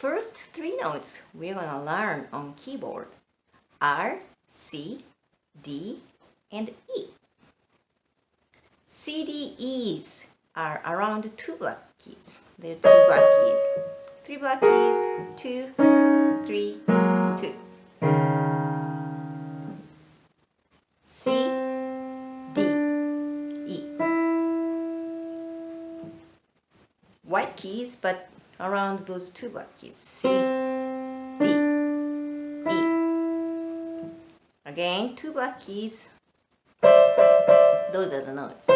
first three notes we're gonna learn on keyboard are C, D, and E. CDEs are around 2 black keys. They're 2 black keys. 3 black keys, 2, 3, 2. C, D, E. White keys, but around those 2 black keys. C, D, E. Again, 2 black keys. Those are the notes.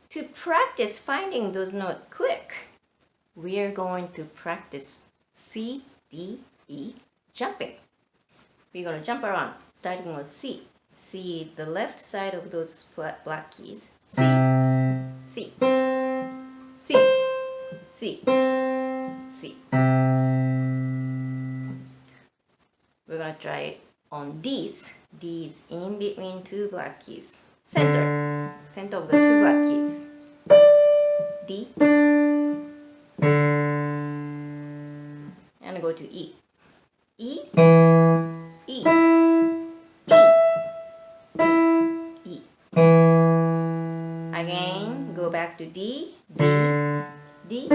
To practice finding those notes quick, we are going to practice C, D, E jumping. We're going to jump around, starting with C. C, the left side of those black keys. C, C, C, C, C. We're going to try it on D's. D's in between 2 black keys. Center of the 2 black keys. D. And go to E. E, E, E, E, E. Again, go back to D, D, D,